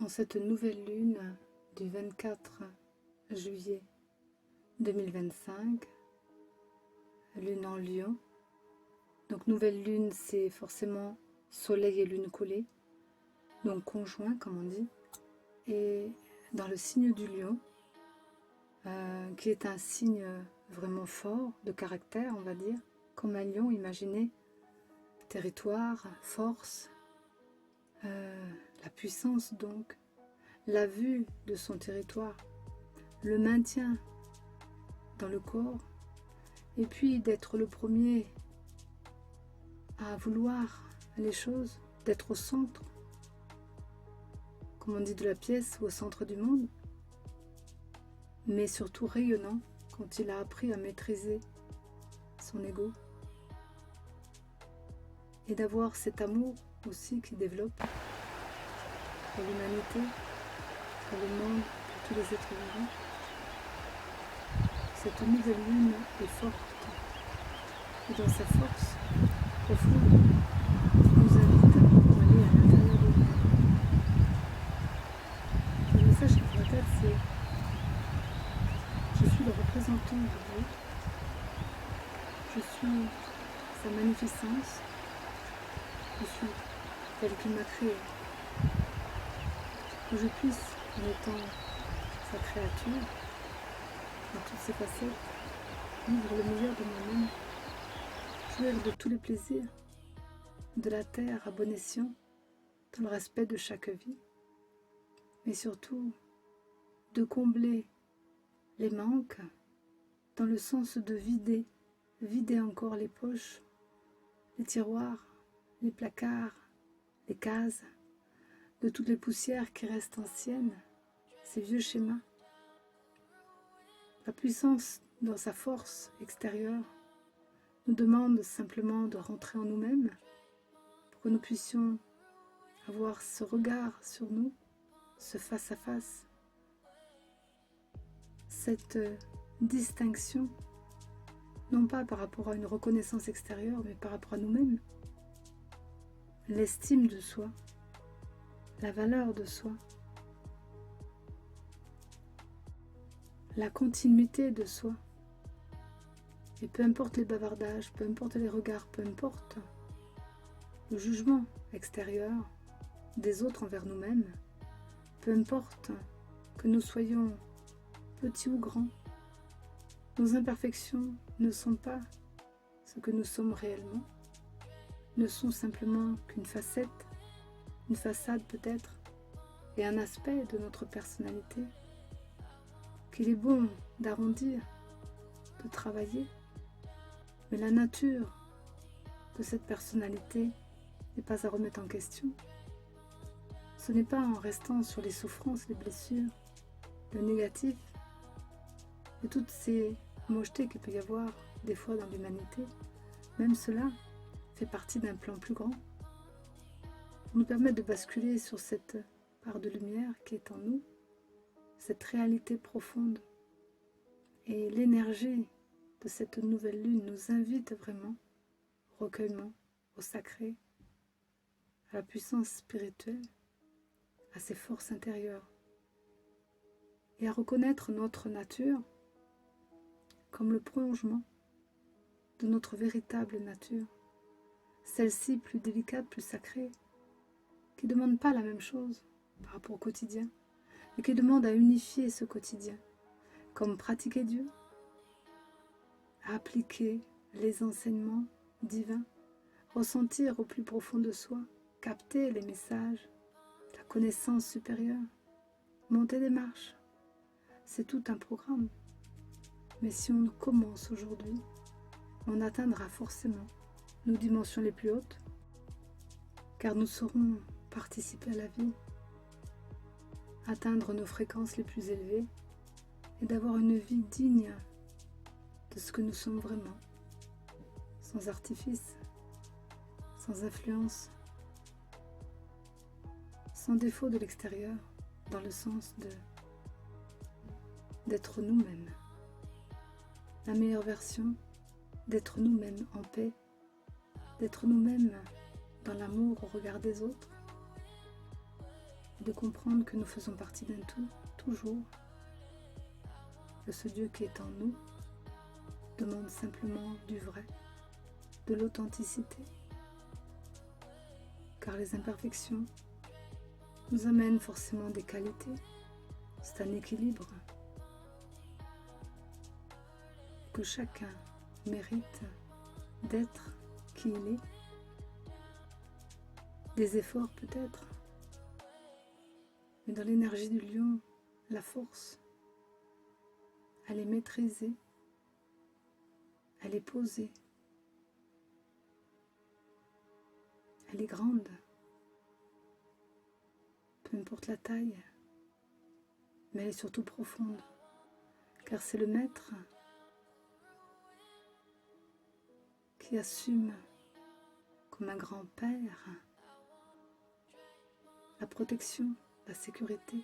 En cette nouvelle lune du 24 juillet 2025, lune en Lion. Donc nouvelle lune, c'est forcément soleil et lune collés, donc conjoint comme on dit, et dans le signe du Lion, qui est un signe vraiment fort de caractère, on va dire. Comme un lion, imaginez, territoire, force, la puissance donc, la vue de son territoire, le maintien dans le corps, et puis d'être le premier à vouloir les choses, d'être au centre, comme on dit de la pièce, ou au centre du monde, mais surtout rayonnant quand il a appris à maîtriser son ego et d'avoir cet amour aussi qui développe pour l'humanité, pour le monde, pour tous les êtres vivants. Cette nouvelle lune est forte et dans sa force profonde nous invite à aller à l'intérieur de nous-mêmes. Le message qui pourrait être, c'est: je suis le représentant de Dieu, je suis sa magnificence, je suis tel qu'il m'a créé, que je puisse, en étant sa créature, dans toutes ses facettes, vivre le meilleur de moi-même, jouir de tous les plaisirs de la terre à bon escient, dans le respect de chaque vie, mais surtout de combler les manques dans le sens de vider encore les poches, les tiroirs, les placards, les cases, de toutes les poussières qui restent anciennes, ces vieux schémas. La puissance dans sa force extérieure nous demande simplement de rentrer en nous-mêmes pour que nous puissions avoir ce regard sur nous, ce face-à-face, cette distinction, non pas par rapport à une reconnaissance extérieure, mais par rapport à nous-mêmes, l'estime de soi, la valeur de soi, la continuité de soi. Et peu importe les bavardages, peu importe les regards, peu importe le jugement extérieur des autres envers nous-mêmes, peu importe que nous soyons petits ou grands, nos imperfections ne sont pas ce que nous sommes réellement, ne sont simplement qu'une facette, une façade peut-être, et un aspect de notre personnalité qu'il est bon d'arrondir, de travailler, mais la nature de cette personnalité n'est pas à remettre en question. Ce n'est pas en restant sur les souffrances, les blessures, le négatif et toutes ces mochetés qu'il peut y avoir des fois dans l'humanité. Même cela fait partie d'un plan plus grand pour nous permettre de basculer sur cette part de lumière qui est en nous, cette réalité profonde. Et l'énergie de cette nouvelle lune nous invite vraiment au recueillement, au sacré, à la puissance spirituelle, à ses forces intérieures et à reconnaître notre nature comme le prolongement de notre véritable nature, celle-ci plus délicate, plus sacrée, qui ne demande pas la même chose par rapport au quotidien, mais qui demande à unifier ce quotidien, comme pratiquer Dieu, à appliquer les enseignements divins, ressentir au plus profond de soi, capter les messages, la connaissance supérieure, monter des marches. C'est tout un programme. Mais si on commence aujourd'hui, on atteindra forcément nos dimensions les plus hautes, car nous saurons participer à la vie, atteindre nos fréquences les plus élevées et d'avoir une vie digne de ce que nous sommes vraiment, sans artifice, sans influence, sans défaut de l'extérieur, dans le sens d'être nous-mêmes, la meilleure version, d'être nous-mêmes en paix, d'être nous-mêmes dans l'amour au regard des autres, et de comprendre que nous faisons partie d'un tout, toujours, que ce Dieu qui est en nous demande simplement du vrai, de l'authenticité, car les imperfections nous amènent forcément des qualités, c'est un équilibre que chacun mérite d'être qui il est, des efforts peut-être, mais dans l'énergie du lion, la force, elle est maîtrisée, elle est posée, elle est grande, peu importe la taille, mais elle est surtout profonde, car c'est le maître qui assume comme un grand-père la protection, la sécurité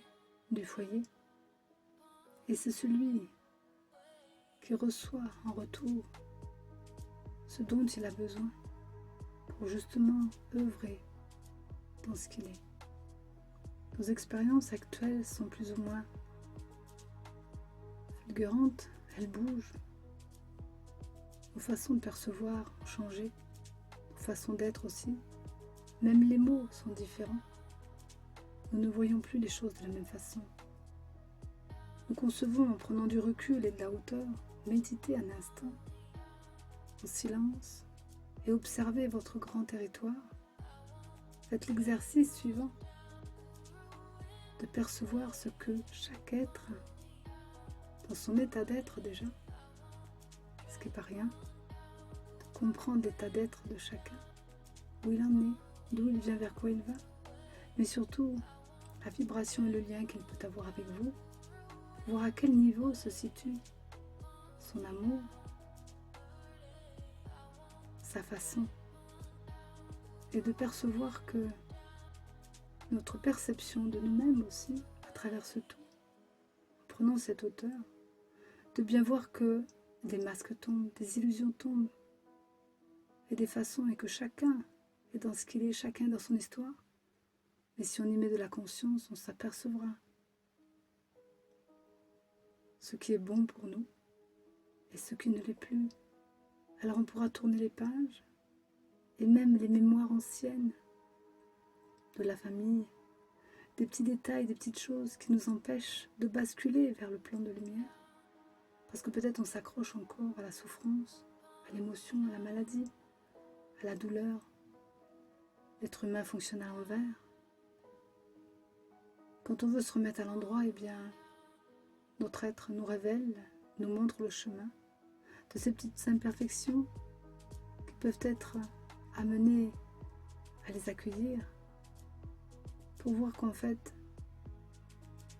du foyer. Et c'est celui qui reçoit en retour ce dont il a besoin pour justement œuvrer dans ce qu'il est. Nos expériences actuelles sont plus ou moins fulgurantes, elles bougent. Nos façons de percevoir ont changé, nos façons d'être aussi. Même les mots sont différents. Nous ne voyons plus les choses de la même façon. Nous concevons en prenant du recul et de la hauteur. Méditez un instant, en silence, et observez votre grand territoire. Faites l'exercice suivant, de percevoir ce que chaque être, dans son état d'être déjà, ce qui n'est pas rien, de comprendre l'état d'être de chacun, où il en est, d'où il vient, vers quoi il va, mais surtout la vibration et le lien qu'il peut avoir avec vous, voir à quel niveau se situe son amour, sa façon, et de percevoir que notre perception de nous-mêmes aussi, à travers ce tout, en prenant cette hauteur, de bien voir que des masques tombent, des illusions tombent, et des façons, et que chacun est dans ce qu'il est, chacun dans son histoire. Mais si on y met de la conscience, on s'apercevra ce qui est bon pour nous et ce qui ne l'est plus. Alors on pourra tourner les pages et même les mémoires anciennes de la famille, des petits détails, des petites choses qui nous empêchent de basculer vers le plan de lumière. Parce que peut-être on s'accroche encore à la souffrance, à l'émotion, à la maladie, à la douleur. L'être humain fonctionne à l'envers. Quand on veut se remettre à l'endroit, eh bien, notre être nous révèle, nous montre le chemin de ces petites imperfections qui peuvent être amenées à les accueillir pour voir qu'en fait,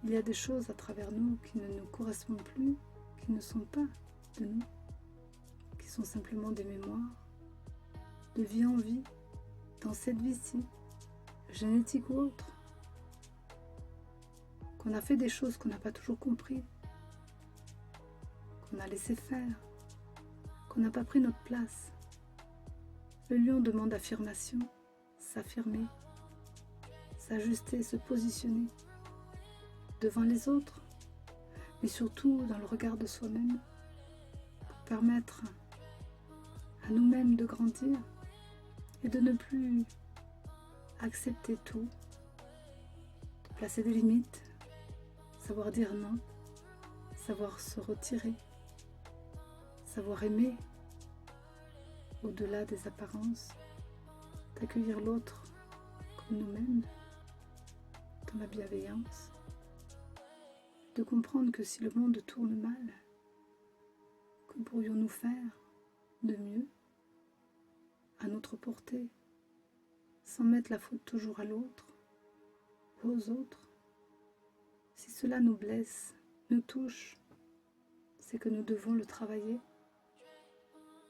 il y a des choses à travers nous qui ne nous correspondent plus, qui ne sont pas de nous, qui sont simplement des mémoires, de vie en vie, dans cette vie-ci, génétique ou autre, qu'on a fait des choses qu'on n'a pas toujours compris, qu'on a laissé faire, qu'on n'a pas pris notre place. Le lion demande affirmation, s'affirmer, s'ajuster, se positionner devant les autres, mais surtout dans le regard de soi-même, pour permettre à nous-mêmes de grandir et de ne plus accepter tout, de placer des limites, savoir dire non, savoir se retirer, savoir aimer au-delà des apparences, d'accueillir l'autre comme nous-mêmes, dans la bienveillance, de comprendre que si le monde tourne mal, que pourrions-nous faire de mieux à notre portée, sans mettre la faute toujours à l'autre ou aux autres. Si cela nous blesse, nous touche, c'est que nous devons le travailler,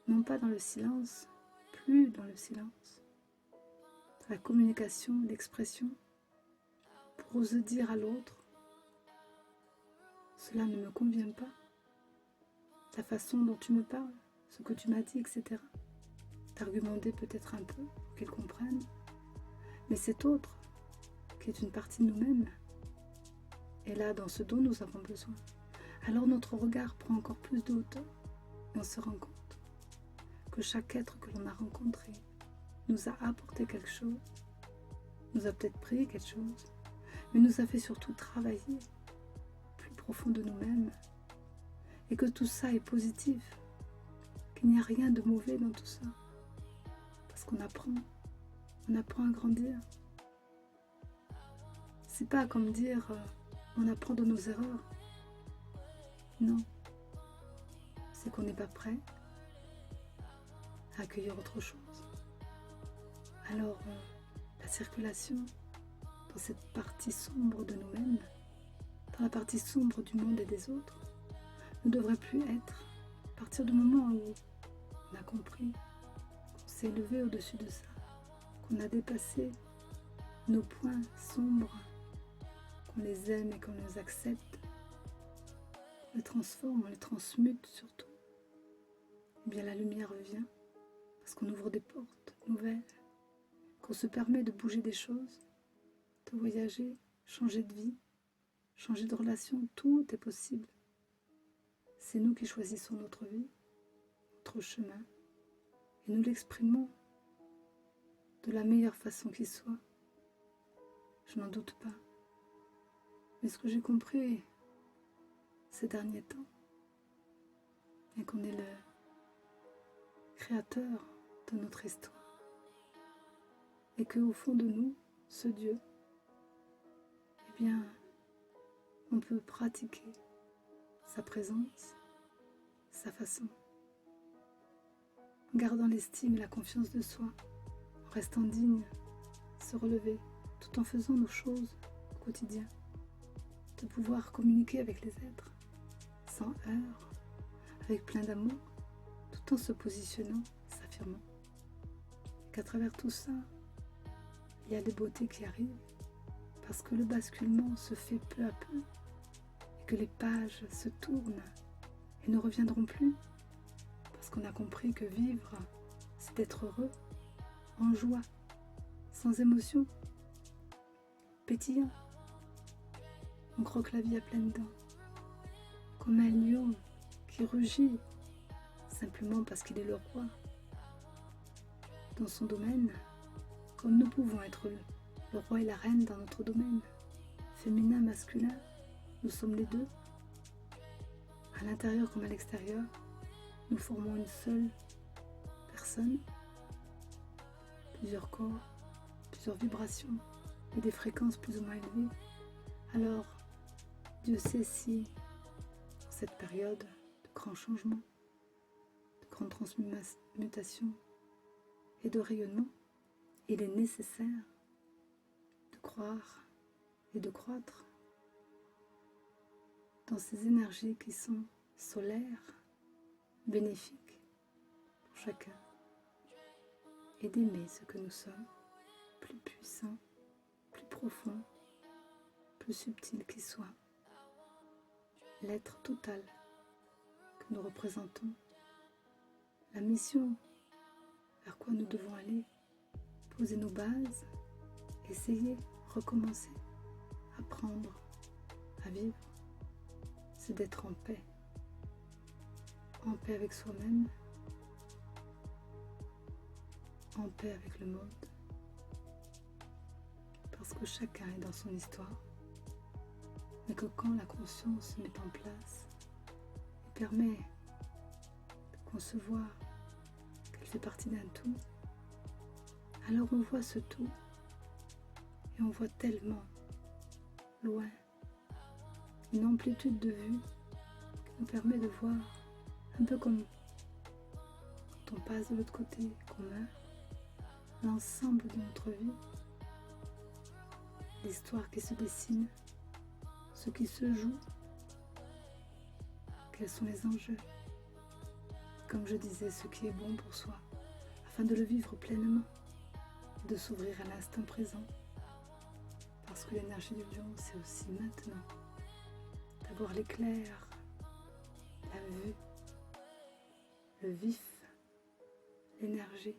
non pas dans le silence, plus dans le silence, dans la communication, l'expression, pour oser dire à l'autre, cela ne me convient pas, la façon dont tu me parles, ce que tu m'as dit, etc. D'argumenter peut-être un peu pour qu'il comprenne, mais cet autre qui qui est une partie de nous-mêmes, est là dans ce dont nous avons besoin, alors notre regard prend encore plus de hauteur et on se rend compte que chaque être que l'on a rencontré nous a apporté quelque chose, nous a peut-être pris quelque chose, mais nous a fait surtout travailler plus profond de nous-mêmes et que tout ça est positif, qu'il n'y a rien de mauvais dans tout ça, parce qu'on apprend à grandir. C'est pas comme dire on apprend de nos erreurs. Non, c'est qu'on n'est pas prêt à accueillir autre chose. Alors, la circulation dans cette partie sombre de nous-mêmes, dans la partie sombre du monde et des autres, ne devrait plus être à partir du moment où on a compris, qu'on s'est élevé au-dessus de ça, qu'on a dépassé nos points sombres, qu'on les aime et qu'on les accepte, on les transforme, on les transmute surtout. Eh bien la lumière revient parce qu'on ouvre des portes nouvelles, qu'on se permet de bouger des choses, de voyager, changer de vie, changer de relation, tout est possible. C'est nous qui choisissons notre vie, notre chemin, et nous l'exprimons de la meilleure façon qui soit. Je n'en doute pas. Mais ce que j'ai compris ces derniers temps, est qu'on est le créateur de notre histoire. Et qu'au fond de nous, ce Dieu, eh bien, on peut pratiquer sa présence, sa façon, en gardant l'estime et la confiance de soi, en restant digne, se relever, tout en faisant nos choses au quotidien, de pouvoir communiquer avec les êtres, sans heurts, avec plein d'amour, tout en se positionnant, s'affirmant. Et qu'à travers tout ça, il y a des beautés qui arrivent, parce que le basculement se fait peu à peu, et que les pages se tournent et ne reviendront plus, parce qu'on a compris que vivre, c'est d'être heureux, en joie, sans émotion, pétillant. On croque la vie à pleines dents, comme un lion qui rugit, simplement parce qu'il est le roi. Dans son domaine, comme nous pouvons être le roi et la reine dans notre domaine, féminin, masculin, nous sommes les deux. À l'intérieur comme à l'extérieur, nous formons une seule personne, plusieurs corps, plusieurs vibrations et des fréquences plus ou moins élevées. Alors, Dieu sait si, dans cette période de grands changements, de grandes transmutations et de rayonnement, il est nécessaire de croire et de croître dans ces énergies qui sont solaires, bénéfiques pour chacun, et d'aimer ce que nous sommes, plus puissant, plus profond, plus subtil qu'il soit, l'être total que nous représentons, la mission vers quoi nous devons aller, poser nos bases, essayer, recommencer, apprendre à vivre, c'est d'être en paix avec soi-même, en paix avec le monde, parce que chacun est dans son histoire, mais que quand la conscience se met en place et permet de concevoir qu'elle fait partie d'un tout, alors on voit ce tout et on voit tellement loin, une amplitude de vue qui nous permet de voir, un peu comme quand on passe de l'autre côté, qu'on meurt, l'ensemble de notre vie, l'histoire qui se dessine, ce qui se joue, quels sont les enjeux, comme je disais, ce qui est bon pour soi, afin de le vivre pleinement, de s'ouvrir à l'instant présent, parce que l'énergie du lion, c'est aussi maintenant, d'avoir l'éclair, la vue, le vif, l'énergie,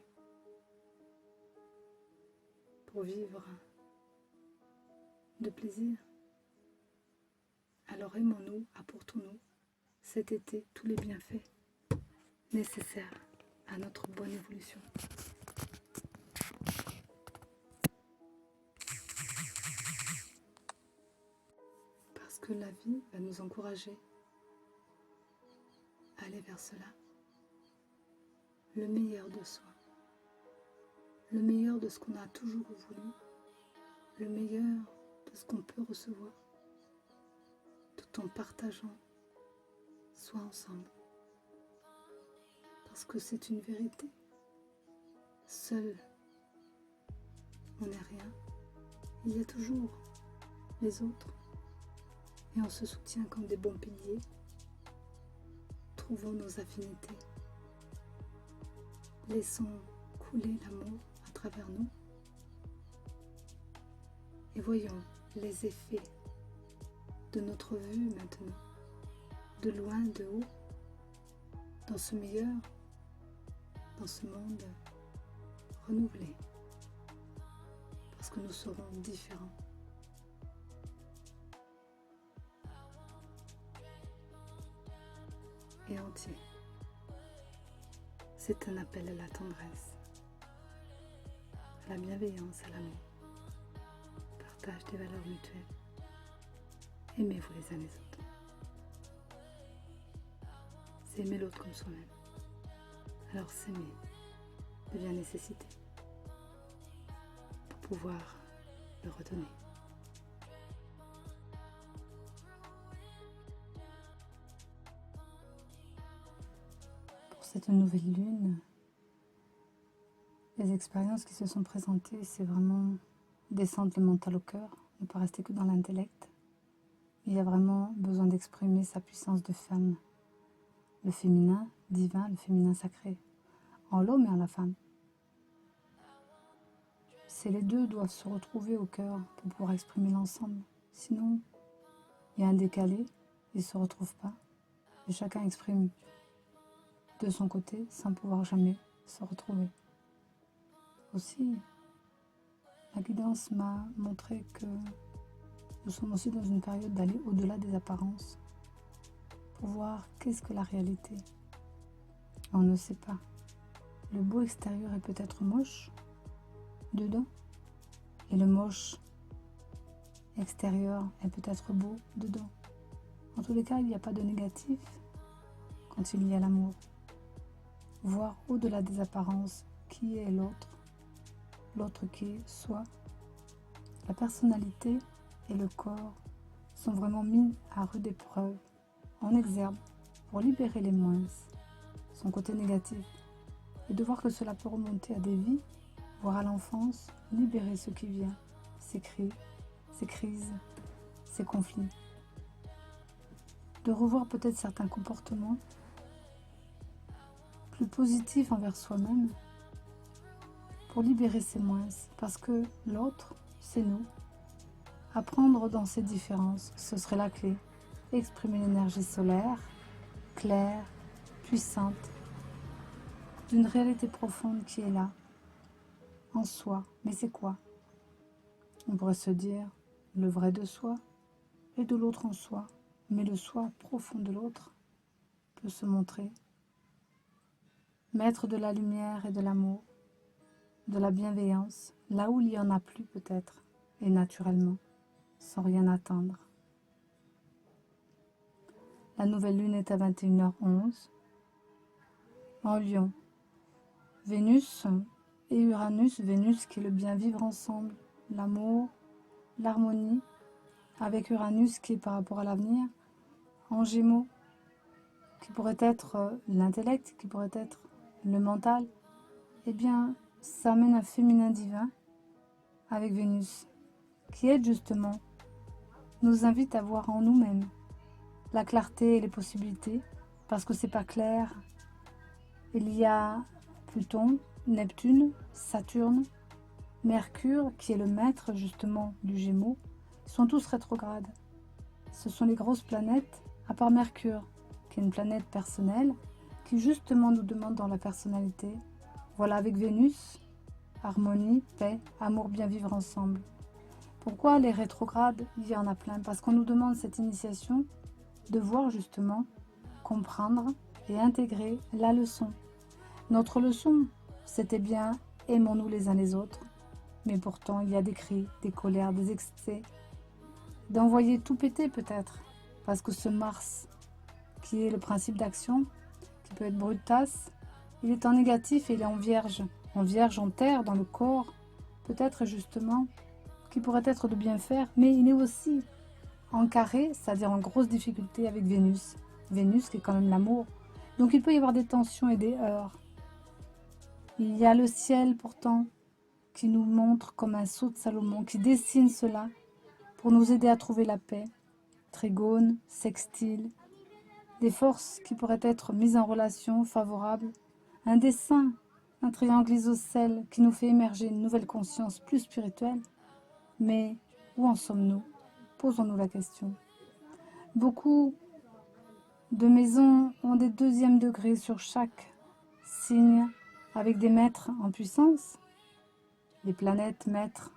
pour vivre de plaisir. Alors aimons-nous, apportons-nous cet été tous les bienfaits nécessaires à notre bonne évolution. Parce que la vie va nous encourager à aller vers cela. Le meilleur de soi. Le meilleur de ce qu'on a toujours voulu. Le meilleur de ce qu'on peut recevoir. Tout en partageant soi ensemble. Parce que c'est une vérité. Seul, on n'est rien. Il y a toujours les autres. Et on se soutient comme des bons piliers. Trouvons nos affinités. Laissons couler l'amour à travers nous. Et voyons les effets de notre vue maintenant. De loin, de haut. Dans ce meilleur, dans ce monde renouvelé. Parce que nous serons différents. Et entier. C'est un appel à la tendresse, à la bienveillance, à l'amour. Partage des valeurs mutuelles. Aimez-vous les uns les autres. C'est aimer l'autre comme soi-même. Alors s'aimer devient nécessité pour pouvoir le redonner. Cette nouvelle lune, les expériences qui se sont présentées, c'est vraiment descendre le mental au cœur, ne pas rester que dans l'intellect. Il y a vraiment besoin d'exprimer sa puissance de femme, le féminin divin, le féminin sacré, en l'homme et en la femme. C'est les deux doivent se retrouver au cœur pour pouvoir exprimer l'ensemble. Sinon, il y a un décalé, ils ne se retrouvent pas, et chacun exprime de son côté, sans pouvoir jamais se retrouver. Aussi, la guidance m'a montré que nous sommes aussi dans une période d'aller au-delà des apparences, pour voir qu'est-ce que la réalité. On ne sait pas. Le beau extérieur est peut-être moche dedans, et le moche extérieur est peut-être beau dedans. En tous les cas, il n'y a pas de négatif quand il y a l'amour. Voir au-delà des apparences qui est l'autre qui est soi. La personnalité et le corps sont vraiment mis à rude épreuve, en exergue, pour libérer les moins, son côté négatif, et de voir que cela peut remonter à des vies, voire à l'enfance, libérer ce qui vient, ces cris, ces crises, ces conflits. De revoir peut-être certains comportements plus positif envers soi-même pour libérer ses moins, parce que l'autre, c'est nous. Apprendre dans ces différences, ce serait la clé. Exprimer l'énergie solaire, claire, puissante, d'une réalité profonde qui est là, en soi. Mais c'est quoi? On pourrait se dire le vrai de soi et de l'autre en soi, mais le soi profond de l'autre peut se montrer maître de la lumière et de l'amour, de la bienveillance, là où il n'y en a plus peut-être, et naturellement, sans rien attendre. La nouvelle lune est à 21h11, en Lion. Vénus et Uranus, Vénus qui est le bien vivre ensemble, l'amour, l'harmonie, avec Uranus qui est par rapport à l'avenir, en Gémeaux, qui pourrait être l'intellect, qui pourrait être le mental, eh bien, ça amène un féminin divin avec Vénus, qui aide justement, nous invite à voir en nous-mêmes la clarté et les possibilités, parce que c'est pas clair. Il y a Pluton, Neptune, Saturne, Mercure, qui est le maître justement du Gémeaux, ils sont tous rétrogrades. Ce sont les grosses planètes, à part Mercure, qui est une planète personnelle, qui justement nous demande dans la personnalité. Voilà, avec Vénus, harmonie, paix, amour, bien vivre ensemble. Pourquoi les rétrogrades? Il y en a plein. Parce qu'on nous demande cette initiation de voir justement, comprendre et intégrer la leçon. Notre leçon, c'était bien, aimons-nous les uns les autres. Mais pourtant, il y a des cris, des colères, des excès, d'envoyer tout péter peut-être. Parce que ce Mars, qui est le principe d'action, qui peut être brutasse, il est en négatif et il est en vierge. En vierge, en terre, dans le corps, peut-être justement, qui pourrait être de bien faire, mais il est aussi en carré, c'est-à-dire en grosse difficulté avec Vénus. Vénus qui est quand même l'amour. Donc il peut y avoir des tensions et des heurts. Il y a le ciel pourtant qui nous montre comme un sceau de Salomon, qui dessine cela pour nous aider à trouver la paix. Trigone, sextile, des forces qui pourraient être mises en relation favorable, un dessin, un triangle isocèle qui nous fait émerger une nouvelle conscience plus spirituelle. Mais où en sommes-nous? Posons-nous la question. Beaucoup de maisons ont des deuxièmes degrés sur chaque signe, avec des maîtres en puissance, les planètes maîtres.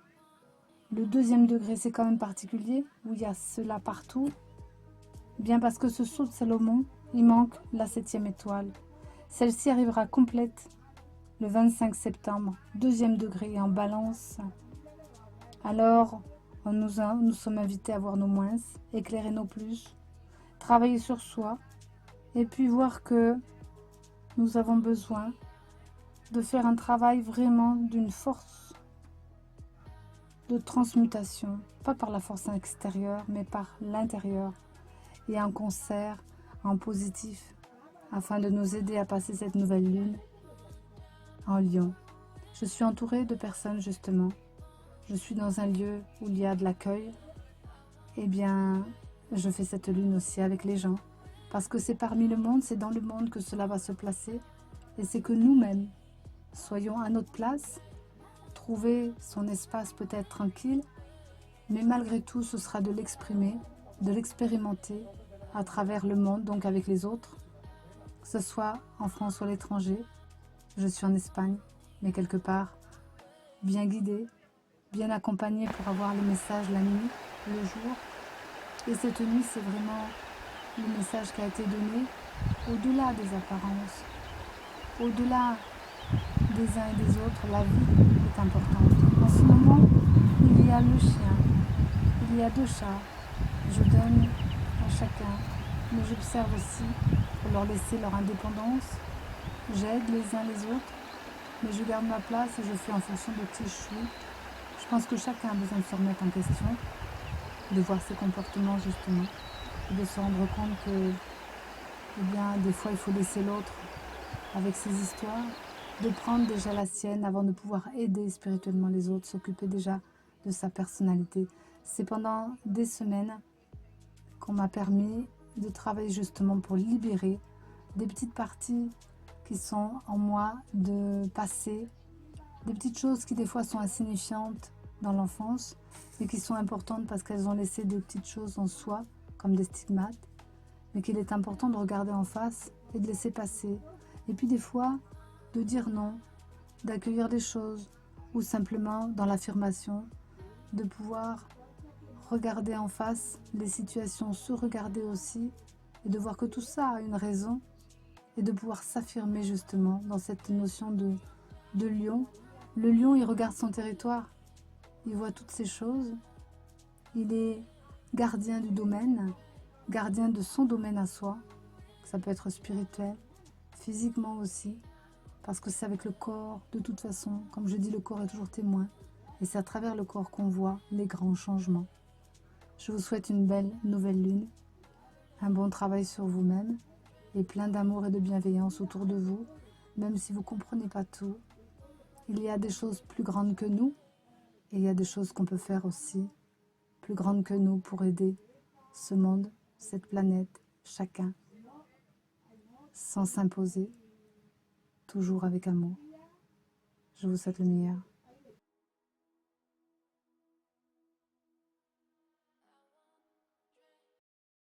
Le deuxième degré, c'est quand même particulier, où il y a cela partout. Bien parce que ce sceau de Salomon, il manque la 7e étoile. Celle-ci arrivera complète le 25 septembre, deuxième degré en balance. Alors, nous sommes invités à voir nos moins, éclairer nos plus, travailler sur soi, et puis voir que nous avons besoin de faire un travail vraiment d'une force de transmutation, pas par la force extérieure, mais par l'intérieur, et en concert, en positif, afin de nous aider à passer cette nouvelle lune en Lion. Je suis entourée de personnes justement. Je suis dans un lieu où il y a de l'accueil. Eh bien, je fais cette lune aussi avec les gens. Parce que c'est parmi le monde, c'est dans le monde que cela va se placer. Et c'est que nous-mêmes soyons à notre place, trouver son espace peut-être tranquille, mais malgré tout, ce sera de l'exprimer, de l'expérimenter à travers le monde, donc avec les autres, que ce soit en France ou à l'étranger. Je suis en Espagne, mais quelque part, bien guidée, bien accompagnée pour avoir le message la nuit, le jour. Et cette nuit, c'est vraiment le message qui a été donné au-delà des apparences, au-delà des uns et des autres. La vie est importante. En ce moment, il y a le chien, il y a 2 chats. Je donne à chacun, mais j'observe aussi pour leur laisser leur indépendance. J'aide les uns les autres, mais je garde ma place et je fais en fonction de qui je suis. Je pense que chacun a besoin de se remettre en question, de voir ses comportements justement, et de se rendre compte que, eh bien, des fois il faut laisser l'autre avec ses histoires, de prendre déjà la sienne avant de pouvoir aider spirituellement les autres, s'occuper déjà de sa personnalité. C'est pendant des semaines qu'on m'a permis de travailler justement pour libérer des petites parties qui sont en moi de passé, des petites choses qui des fois sont insignifiantes dans l'enfance et qui sont importantes parce qu'elles ont laissé des petites choses en soi comme des stigmates, mais qu'il est important de regarder en face et de laisser passer. Et puis des fois, de dire non, d'accueillir des choses ou simplement dans l'affirmation, de pouvoir regarder en face les situations, se regarder aussi et de voir que tout ça a une raison et de pouvoir s'affirmer justement dans cette notion de lion. Le lion, il regarde son territoire, il voit toutes ces choses, il est gardien du domaine, gardien de son domaine à soi, ça peut être spirituel, physiquement aussi, parce que c'est avec le corps, de toute façon, comme je dis, le corps est toujours témoin, et c'est à travers le corps qu'on voit les grands changements. Je vous souhaite une belle nouvelle lune, un bon travail sur vous-même, et plein d'amour et de bienveillance autour de vous, même si vous ne comprenez pas tout. Il y a des choses plus grandes que nous, et il y a des choses qu'on peut faire aussi plus grandes que nous pour aider ce monde, cette planète, chacun, sans s'imposer, toujours avec amour. Je vous souhaite le meilleur.